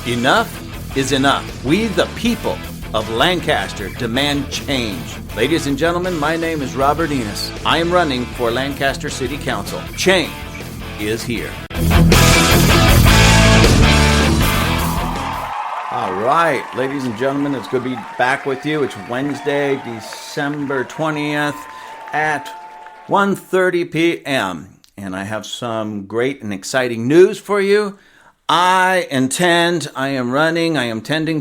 Enough is enough. We, the people of Lancaster, demand change. Ladies and gentlemen, my name is Robert Enos. I am running for Lancaster City Council. Change is here. All right, ladies and gentlemen, it's good to be back with you. It's Wednesday, December 20th at 1:30 p.m. And I have some great and exciting news for you. I am tending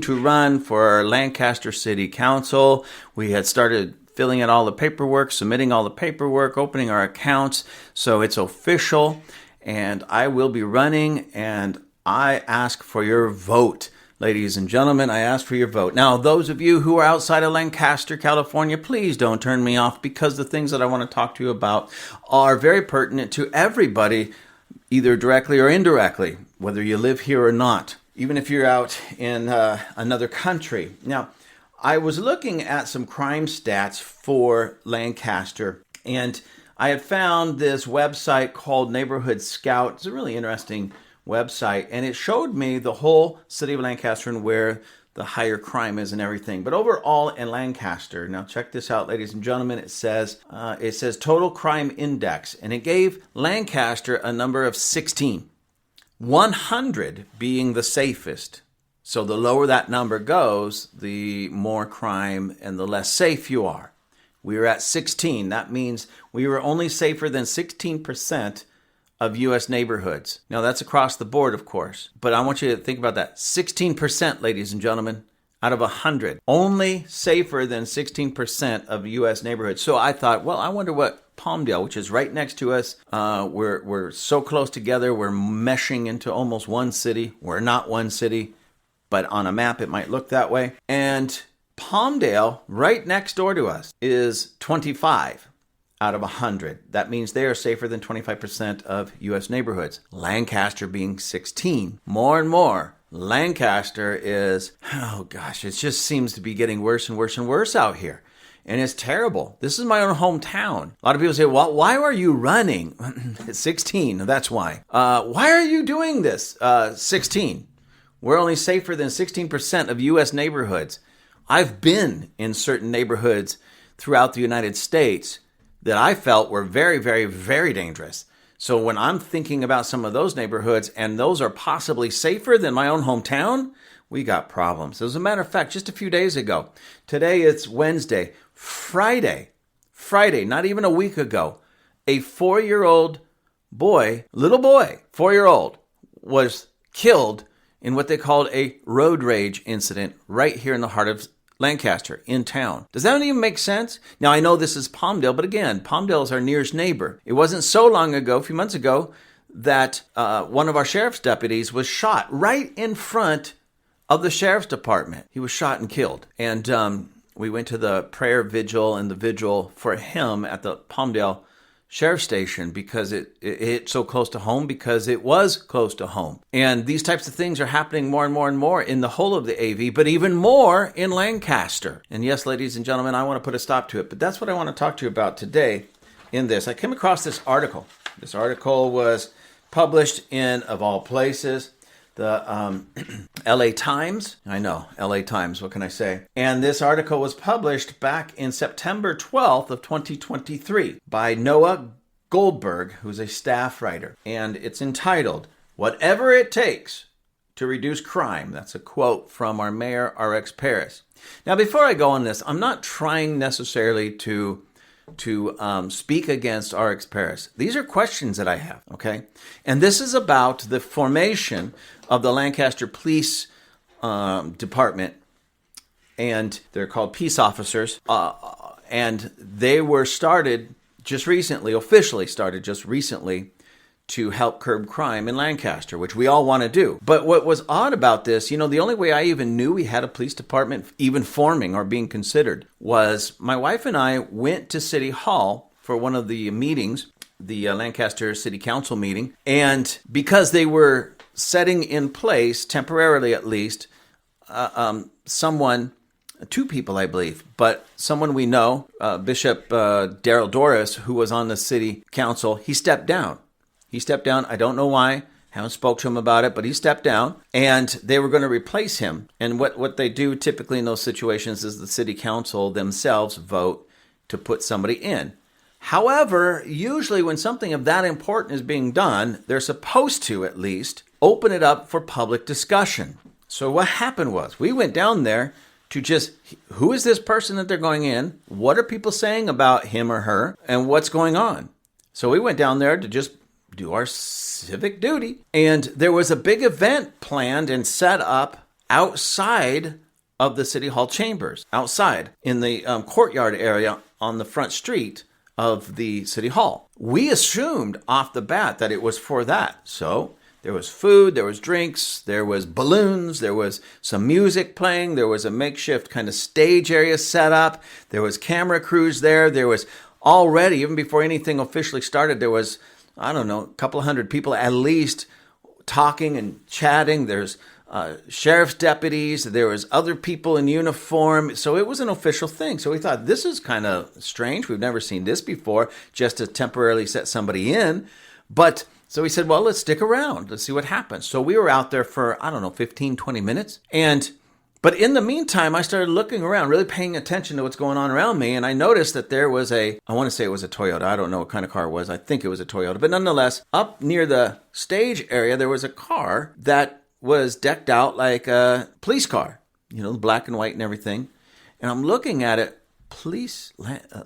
to run for Lancaster City Council. We had started filling out all the paperwork, submitting all the paperwork, opening our accounts. So it's official, and I will be running, and I ask for your vote. Ladies and gentlemen, I ask for your vote. Now, those of you who are outside of Lancaster, California, please don't turn me off, because the things that I want to talk to you about are very pertinent to everybody, either directly or indirectly, whether you live here or not, even if you're out in another country. Now, I was looking at some crime stats for Lancaster, and I had found this website called Neighborhood Scout. It's a really interesting website, and it showed me the whole city of Lancaster and where the higher crime is and everything. But overall in Lancaster, now check this out, ladies and gentlemen, it says total crime index, and it gave Lancaster a number of 16, 100 being the safest. So the lower that number goes, the more crime and the less safe you are. We were at 16. That means we were only safer than 16% of U.S. neighborhoods. Now, that's across the board, of course, but I want you to think about that. 16%, ladies and gentlemen, out of 100. Only safer than 16% of U.S. neighborhoods. So I thought, well, I wonder what Palmdale, which is right next to us, we're so close together, we're meshing into almost one city. We're not one city, but on a map it might look that way. And Palmdale, right next door to us, is 25. Out of 100. That means they are safer than 25% of U.S. neighborhoods. Lancaster being 16. More and more, Lancaster is, it just seems to be getting worse and worse and worse out here. And it's terrible. This is my own hometown. A lot of people say, well, why are you running? It's 16, that's why. Why are you doing this? 16. We're only safer than 16% of U.S. neighborhoods. I've been in certain neighborhoods throughout the United States that I felt were very, very, very dangerous. So when I'm thinking about some of those neighborhoods, and those are possibly safer than my own hometown, we got problems. As a matter of fact, just a few days ago, today it's Wednesday, Friday, not even a week ago, a 4-year-old boy, little boy, 4-year-old, was killed in what they called a road rage incident right here in the heart of Lancaster, in town. Does that even make sense? Now, I know this is Palmdale, but again, Palmdale is our nearest neighbor. It wasn't so long ago, a few months ago, that one of our sheriff's deputies was shot right in front of the sheriff's department. He was shot and killed. And we went to the prayer vigil and the vigil for him at the Palmdale Sheriff Station, because it hit so close to home, because it was close to home. And these types of things are happening more and more and more in the whole of the AV, but even more in Lancaster. And yes, ladies and gentlemen, I want to put a stop to it, but that's what I want to talk to you about today in this. I came across this article. This article was published in, of all places, the LA Times. I know, LA Times, what can I say? And this article was published back in September 12th of 2023 by Noah Goldberg, who's a staff writer. And it's entitled, "Whatever It Takes to Reduce Crime." That's a quote from our Mayor, RX Paris. Now, before I go on this, I'm not trying necessarily to speak against RX Paris. These are questions that I have, okay? And this is about the formation of the Lancaster Police Department, and they're called peace officers, and they were started just recently, officially started just recently, to help curb crime in Lancaster, which we all want to do. But what was odd about this, the only way I even knew we had a police department even forming or being considered was my wife and I went to City Hall for one of the meetings, the Lancaster City Council meeting, and because they were setting in place, temporarily at least, two people, I believe, but someone we know, Bishop Darrell Doris, who was on the city council, he stepped down. I don't know why. Haven't spoke to him about it, but he stepped down, and they were going to replace him. And what they do typically in those situations is the city council themselves vote to put somebody in. However, usually when something of that important is being done, they're supposed to at least open it up for public discussion. So what happened was we went down there to just, who is this person that they're going in? What are people saying about him or her? And what's going on? So we went down there to just do our civic duty. And there was a big event planned and set up outside of the City Hall chambers, outside in the courtyard area on the front street of the City Hall. We assumed off the bat that it was for that. So there was food, there was drinks, there was balloons, there was some music playing, there was a makeshift kind of stage area set up, there was camera crews there, there was already, even before anything officially started, there was, I don't know, a couple of hundred people at least talking and chatting. There's sheriff's deputies, there was other people in uniform, so it was an official thing. So we thought, this is kind of strange, we've never seen this before, just to temporarily set somebody in. But so we said, well, let's stick around, let's see what happens. So we were out there for, 15, 20 minutes. But in the meantime, I started looking around, really paying attention to what's going on around me. And I noticed that there was I want to say it was a Toyota. I don't know what kind of car it was. I think it was a Toyota. But nonetheless, up near the stage area, there was a car that was decked out like a police car, black and white and everything. And I'm looking at it,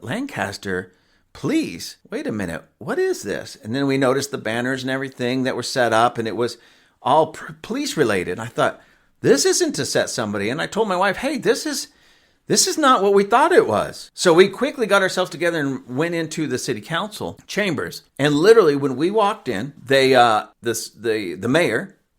Lancaster, police, wait a minute, what is this? And then we noticed the banners and everything that were set up, and it was all police related. I thought, this isn't to set somebody. And I told my wife, hey, this is not what we thought it was. So we quickly got ourselves together and went into the city council chambers. And literally when we walked in, the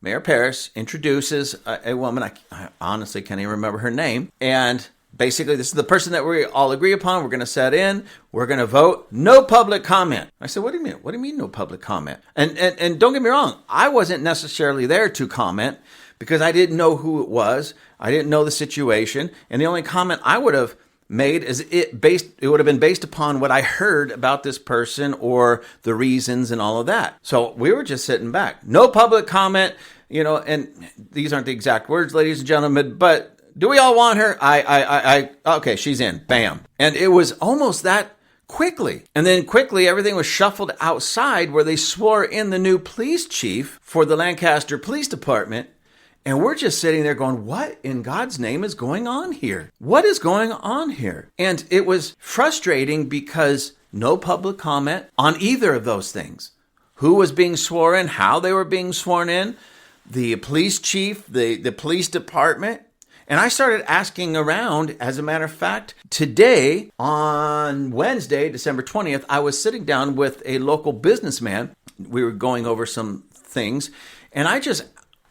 Mayor Paris, introduces a woman. I honestly can't even remember her name. And basically, this is the person that we all agree upon. We're going to set in. We're going to vote. No public comment. I said, what do you mean? What do you mean no public comment? And don't get me wrong. I wasn't necessarily there to comment because I didn't know who it was. I didn't know the situation. And the only comment I would have made is it would have been based upon what I heard about this person or the reasons and all of that. So we were just sitting back. No public comment, and these aren't the exact words, ladies and gentlemen, but do we all want her? Okay, she's in. Bam. And it was almost that quickly. And then quickly, everything was shuffled outside where they swore in the new police chief for the Lancaster Police Department. And we're just sitting there going, what in God's name is going on here? What is going on here? And it was frustrating because no public comment on either of those things. Who was being sworn in, how they were being sworn in, the police chief, the police department. And I started asking around. As a matter of fact, today, on Wednesday, December 20th, I was sitting down with a local businessman. We were going over some things, and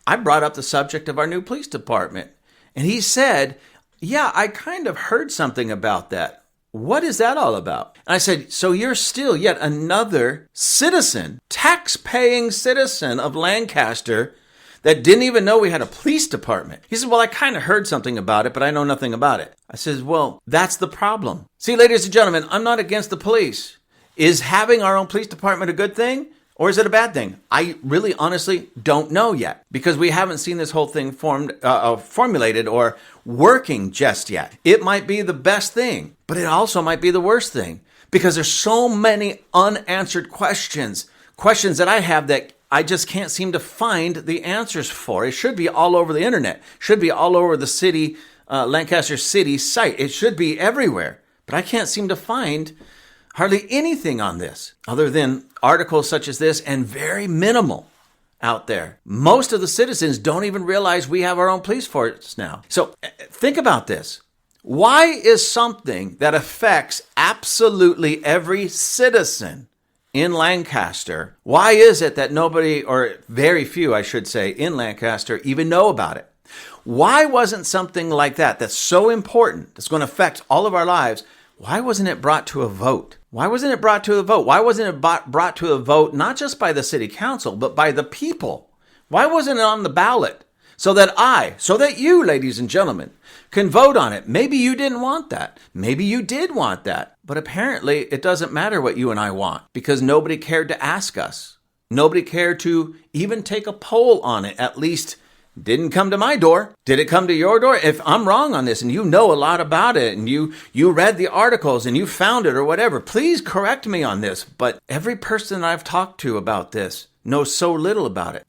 I brought up the subject of our new police department. And he said, yeah, I kind of heard something about that. What is that all about? And I said, so you're still yet another citizen, tax-paying citizen of Lancaster that didn't even know we had a police department. He said, well, I kind of heard something about it, but I know nothing about it. I said, well, that's the problem. See, ladies and gentlemen, I'm not against the police. Is having our own police department a good thing? Or is it a bad thing? I really honestly don't know yet because we haven't seen this whole thing formulated or working just yet. It might be the best thing, but it also might be the worst thing because there's so many unanswered questions that I have that I just can't seem to find the answers for. It should be all over the internet. Should be all over the city, Lancaster City site. It should be everywhere, but I can't seem to find hardly anything on this other than articles such as this and very minimal out there. Most of the citizens don't even realize we have our own police force now. So think about this. Why is something that affects absolutely every citizen in Lancaster, why is it that nobody, or very few, I should say, in Lancaster even know about it? Why wasn't something like that, that's so important, that's going to affect all of our lives, why wasn't it brought to a vote? Why wasn't it brought to a vote? Why wasn't it brought to a vote not just by the city council, but by the people? Why wasn't it on the ballot? So that you, ladies and gentlemen, can vote on it. Maybe you didn't want that. Maybe you did want that. But apparently it doesn't matter what you and I want because nobody cared to ask us. Nobody cared to even take a poll on it. At least didn't come to my door. Did it come to your door? If I'm wrong on this and you know a lot about it and you read the articles and you found it or whatever, please correct me on this. But every person I've talked to about this knows so little about it.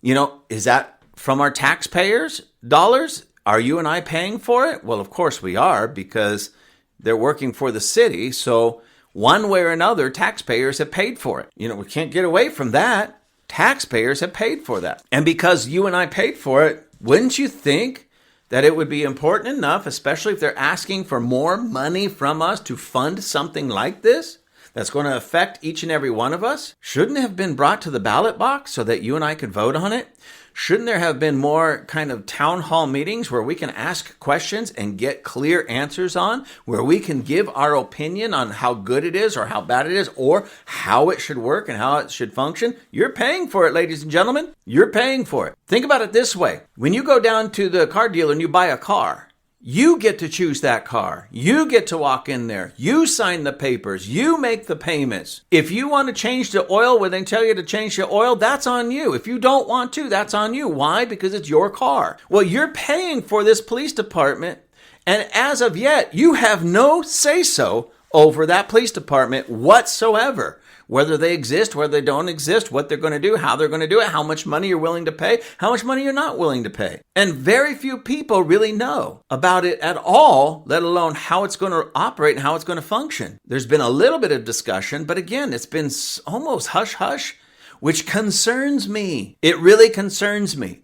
Is that from our taxpayers' dollars? Are you and I paying for it? Well, of course we are, because they're working for the city. So one way or another, taxpayers have paid for it. We can't get away from that. Taxpayers have paid for that. And because you and I paid for it, wouldn't you think that it would be important enough, especially if they're asking for more money from us to fund something like this, that's going to affect each and every one of us? Shouldn't it have been brought to the ballot box so that you and I could vote on it? Shouldn't there have been more kind of town hall meetings where we can ask questions and get clear answers on, where we can give our opinion on how good it is or how bad it is or how it should work and how it should function? You're paying for it, ladies and gentlemen. You're paying for it. Think about it this way. When you go down to the car dealer and you buy a car, you get to choose that car. You get to walk in there. You sign the papers. You make the payments. If you want to change the oil when they tell you to change the oil, that's on you. If you don't want to, that's on you. Why? Because it's your car. Well, you're paying for this police department, and as of yet, you have no say-so over that police department whatsoever. Whether they exist, whether they don't exist, what they're going to do, how they're going to do it, how much money you're willing to pay, how much money you're not willing to pay. And very few people really know about it at all, let alone how it's going to operate and how it's going to function. There's been a little bit of discussion, but again, it's been almost hush-hush, which concerns me. It really concerns me.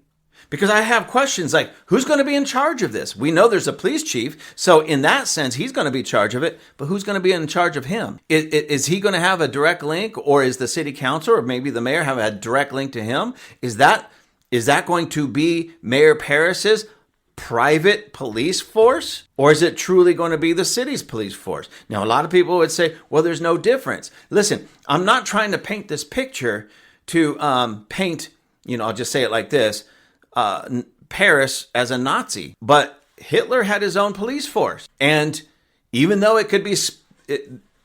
Because I have questions like, who's going to be in charge of this? We know there's a police chief, so in that sense, he's going to be in charge of it, but who's going to be in charge of him? Is he going to have a direct link, or is the city council or maybe the mayor have a direct link to him? Is that going to be Mayor Parris's private police force, or is it truly going to be the city's police force? Now, a lot of people would say, well, there's no difference. Listen, I'm not trying to paint this picture to paint, I'll just say it like this, Paris as a Nazi, but Hitler had his own police force. And even though it could be,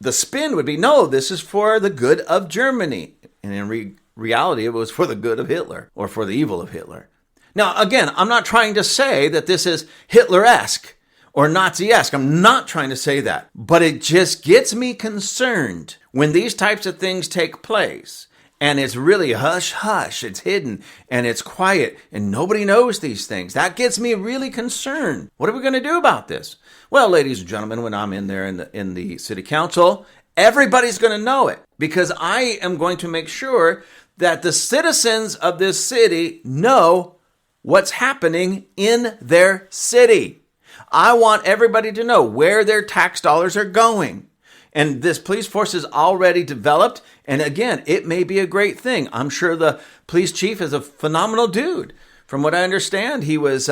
the spin would be, no, this is for the good of Germany. And in reality, it was for the good of Hitler, or for the evil of Hitler. Now, again, I'm not trying to say that this is Hitler-esque or Nazi-esque. I'm not trying to say that. But it just gets me concerned when these types of things take place. And it's really hush-hush, it's hidden, and it's quiet, and nobody knows these things. That gets me really concerned. What are we going to do about this? Well, ladies and gentlemen, when I'm in there in the city council, everybody's going to know it, because I am going to make sure that the citizens of this city know what's happening in their city. I want everybody to know where their tax dollars are going. And this police force is already developed. And again, it may be a great thing. I'm sure the police chief is a phenomenal dude. From what I understand, he was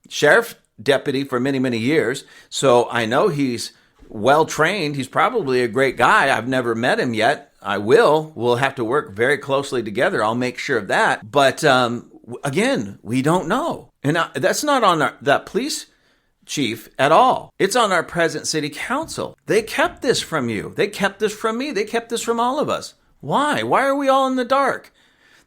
sheriff deputy for many, many years. So I know he's well trained. He's probably a great guy. I've never met him yet. I will. We'll have to work very closely together. I'll make sure of that. But again, we don't know. And that's not on that police chief at all. It's on our present city council. They kept this from you. They kept this from me. They kept this from all of us. Why? Why are we all in the dark?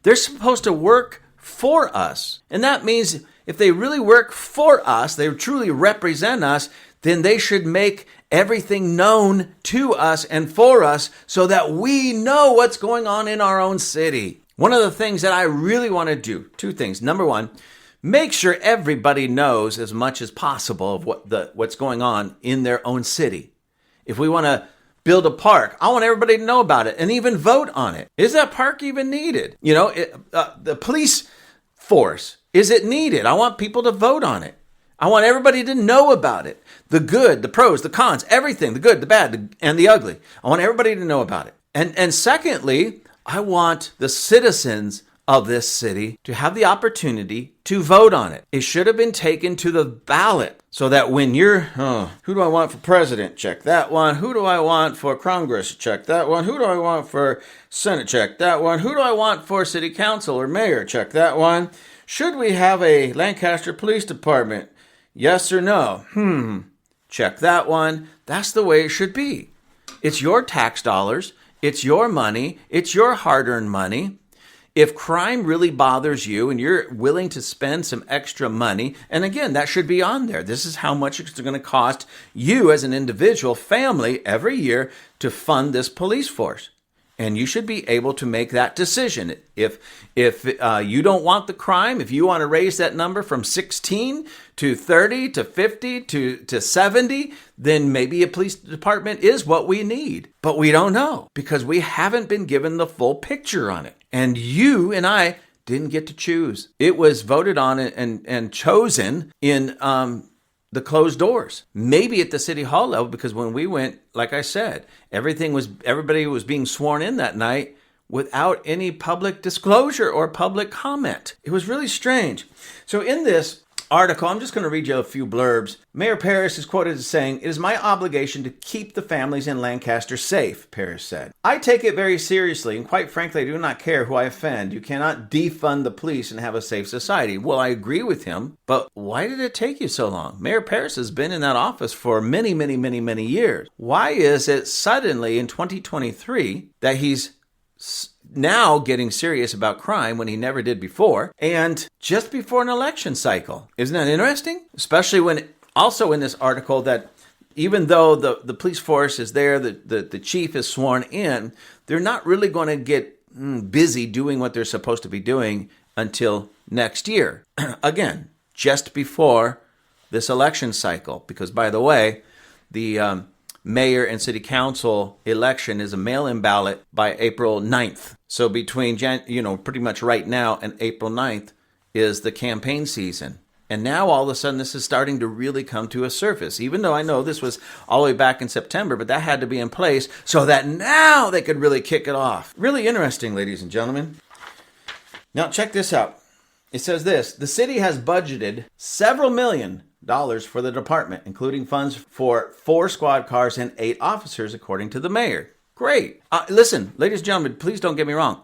They're supposed to work for us. And that means if they really work for us, they truly represent us, then they should make everything known to us and for us so that we know what's going on in our own city. One of the things that I really want to do, two things. Number one, make sure everybody knows as much as possible of what's going on in their own city. If we want to build a park, I want everybody to know about it and even vote on it. Is that park even needed? The police force, is it needed? I want people to vote on it. I want everybody to know about it. The good, the pros, the cons, everything, the good, the bad, and the ugly. I want everybody to know about it. And secondly, I want the citizens of this city to have the opportunity to vote on it. It should have been taken to the ballot so that when you're, who do I want for president? Check that one. Who do I want for Congress? Check that one. Who do I want for Senate? Check that one. Who do I want for city council or mayor? Check that one. Should we have a Lancaster Police Department? Yes or no? Check that one. That's the way it should be. It's your tax dollars. It's your money. It's your hard-earned money. If crime really bothers you and you're willing to spend some extra money, and again, that should be on there. This is how much it's going to cost you as an individual family every year to fund this police force. And you should be able to make that decision. If you don't want the crime, if you want to raise that number from 16 to 30 to 50 to 70, then maybe a police department is what we need. But we don't know because we haven't been given the full picture on it. And you and I didn't get to choose. It was voted on and chosen in the closed doors. Maybe at the city hall level, because when we went, like I said, everybody was being sworn in that night without any public disclosure or public comment. It was really strange. So in this article, I'm just going to read you a few blurbs. Mayor Parris is quoted as saying, "It is my obligation to keep the families in Lancaster safe," Parris said. "I take it very seriously, and quite frankly, I do not care who I offend. You cannot defund the police and have a safe society." Well, I agree with him, but why did it take you so long? Mayor Parris has been in that office for many, many, many, many years. Why is it suddenly in 2023 that he's now getting serious about crime when he never did before, and just before an election cycle? Isn't that interesting? Especially when also in this article that even though the police force is there, the chief is sworn in, they're not really going to get busy doing what they're supposed to be doing until next year. Again, just before this election cycle. Because by the way, the mayor and city council election is a mail-in ballot by April 9th. So between, pretty much right now and April 9th is the campaign season. And now all of a sudden this is starting to really come to a surface, even though I know this was all the way back in September, but that had to be in place so that now they could really kick it off. Really interesting, ladies and gentlemen. Now check this out. It says this: the city has budgeted several $millions for the department, including funds for 4 squad cars and 8 officers, according to the mayor. Great. Listen, ladies and gentlemen, please don't get me wrong.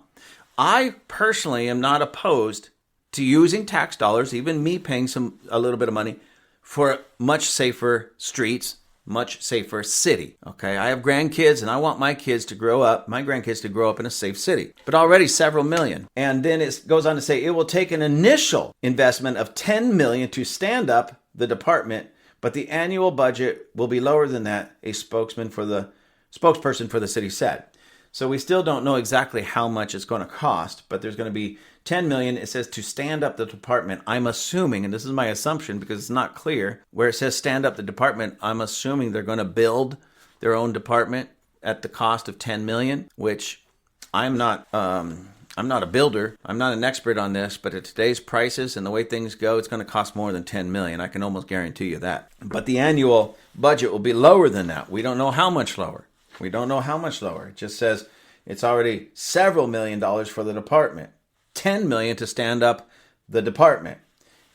I personally am not opposed to using tax dollars, even me paying a little bit of money, for much safer streets, much safer city. Okay, I have grandkids and I want my grandkids to grow up in a safe city. But already several million. And then it goes on to say it will take an initial investment of $10 million to stand up the department, but the annual budget will be lower than that, a spokesperson for the city said. So we still don't know exactly how much it's going to cost, but there's going to be $10 million. It says to stand up the department. I'm assuming, and this is my assumption because it's not clear, where it says stand up the department, I'm assuming they're going to build their own department at the cost of $10 million, which I'm not a builder. I'm not an expert on this, but at today's prices and the way things go, it's going to cost more than $10 million. I can almost guarantee you that. But the annual budget will be lower than that. We don't know how much lower. It just says it's already several $millions for the department. $10 million to stand up the department.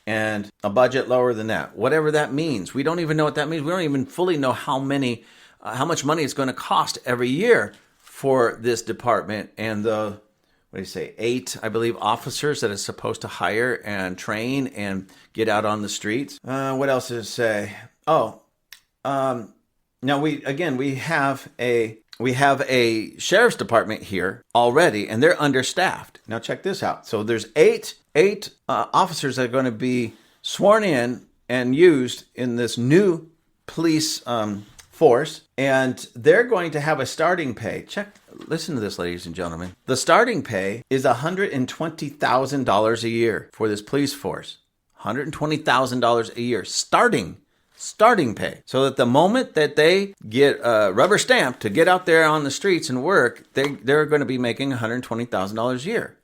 And a budget lower than that. Whatever that means. We don't even know what that means. We don't even fully know how much money it's going to cost every year for this department and the 8, I believe, officers that it's supposed to hire and train and get out on the streets. What else does it say? Now we have a sheriff's department here already, and they're understaffed. Now check this out. So there's eight officers that are going to be sworn in and used in this new police force, and they're going to have a starting pay. Listen to this, ladies and gentlemen. The starting pay is $120,000 a year for this police force. $120,000 a year starting pay. So that the moment that they get rubber stamped to get out there on the streets and work, they're going to be making $120,000 a year.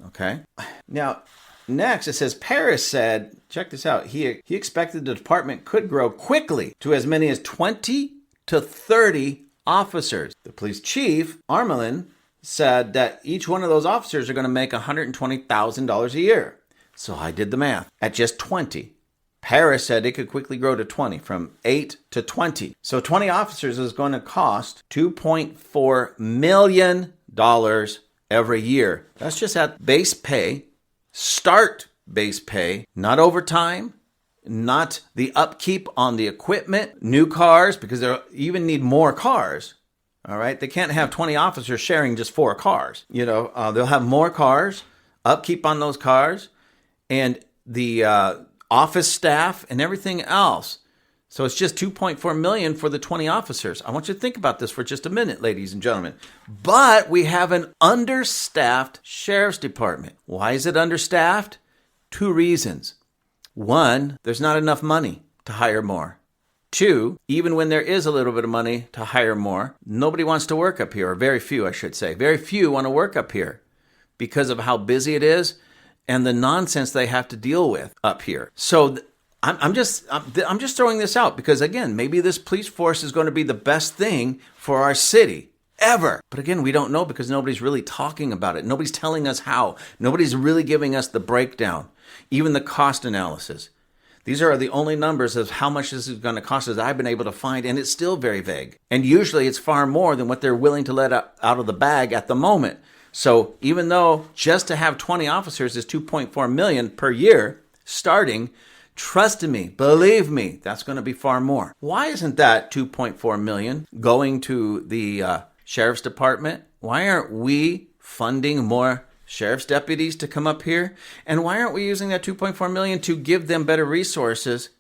Okay. Now, next it says Parris said, check this out. He expected the department could grow quickly to as many as 20 to 30 officers. The police chief, Armelin, said that each one of those officers are going to make $120,000 a year. So I did the math. At just 20. Parris said it could quickly grow to 20, from 8 to 20. So 20 officers is going to cost $2.4 million every year. That's just at base pay, start base pay, not overtime, not the upkeep on the equipment, new cars, because they even need more cars. All right, they can't have 20 officers sharing just 4 cars. They'll have more cars. upkeep on those cars, and the office staff and everything else. So it's just $2.4 million for the 20 officers. I want you to think about this for just a minute, ladies and gentlemen. But we have an understaffed sheriff's department. Why is it understaffed? 2 reasons. 1, there's not enough money to hire more. 2, even when there is a little bit of money to hire more, nobody wants to work up here, or very few, I should say. Very few want to work up here because of how busy it is and the nonsense they have to deal with up here. So I'm just throwing this out because, again, maybe this police force is going to be the best thing for our city ever. But again, we don't know because nobody's really talking about it. Nobody's telling us how. Nobody's really giving us the breakdown, even the cost analysis. These are the only numbers of how much this is going to cost us I've been able to find, and it's still very vague. And usually it's far more than what they're willing to let out of the bag at the moment. So even though just to have 20 officers is $2.4 million per year starting, trust me, believe me, that's going to be far more. Why isn't that $2.4 million going to the sheriff's department? Why aren't we funding more sheriff's deputies to come up here? And why aren't we using that $2.4 million to give them better resources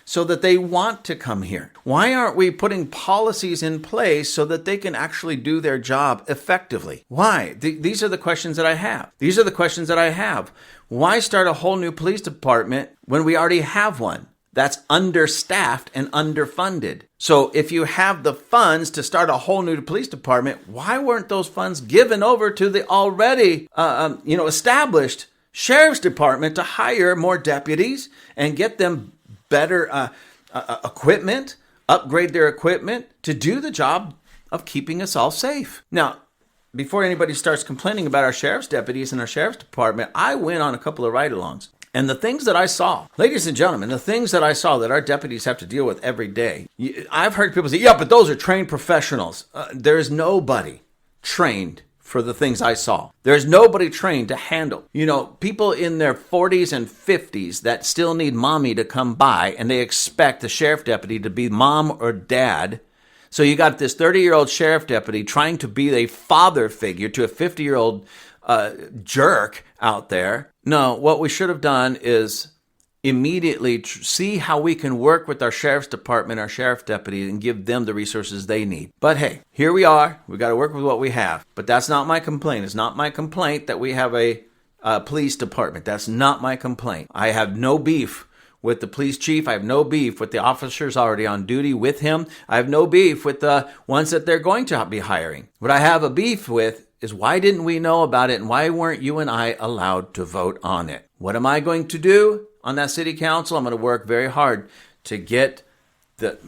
so that they want to come here? Why aren't we putting policies in place so that they can actually do their job effectively? Why? These are the questions that I have. Why start a whole new police department when we already have one that's understaffed and underfunded? So if you have the funds to start a whole new police department, why weren't those funds given over to the already established sheriff's department to hire more deputies and get them better equipment, upgrade their equipment to do the job of keeping us all safe? Now, before anybody starts complaining about our sheriff's deputies and our sheriff's department, I went on a couple of ride-alongs. And the things that I saw, ladies and gentlemen, the things that I saw that our deputies have to deal with every day, I've heard people say, yeah, but those are trained professionals. There is nobody trained for the things I saw. There's nobody trained to handle, people in their 40s and 50s that still need mommy to come by, and they expect the sheriff deputy to be mom or dad. So you got this 30-year-old sheriff deputy trying to be a father figure to a 50-year-old jerk out there. No, what we should have done is immediately see how we can work with our sheriff's department, our sheriff deputy, and give them the resources they need. But hey, here we are. We got to work with what we have. But that's not my complaint. It's not my complaint that we have a police department. That's not my complaint. I have no beef with the police chief. I have no beef with the officers already on duty with him. I have no beef with the ones that they're going to be hiring. What I have a beef with is why didn't we know about it, and why weren't you and I allowed to vote on it? What am I going to do on that city council? I'm going to work very hard to get the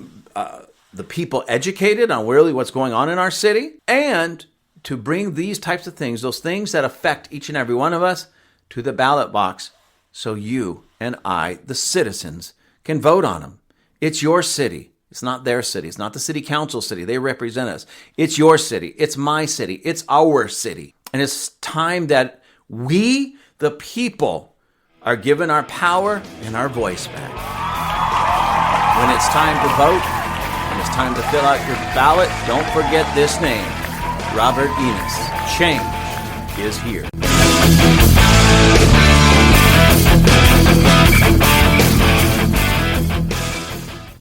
people educated on really what's going on in our city, and to bring these types of things, those things that affect each and every one of us, to the ballot box so you and I, the citizens, can vote on them. It's your city. It's not their city. It's not the city council city. They represent us. It's your city. It's my city. It's our city. And it's time that we, the people, are given our power and our voice back. When it's time to vote, when it's time to fill out your ballot, don't forget this name, Robert Enos. Change is here.